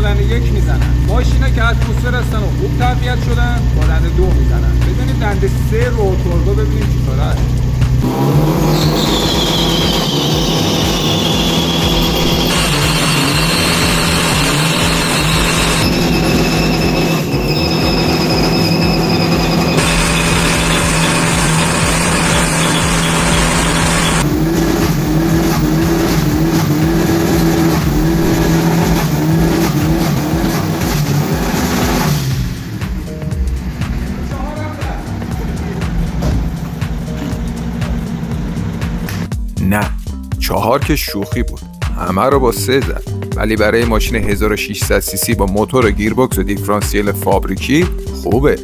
با دنده 1 میزنن. ماشینا که اتمسفر هستن و خوب تقویت شدن با دنده 2 میزنن. بدونید دنده 3 رو توربو ببینیم چطوره است. نه 4 که شوخی بود، همه رو با 3 زد، ولی برای ماشین 1600 سی سی با موتور گیربکس و دیفرانسیل فابریکی خوبه.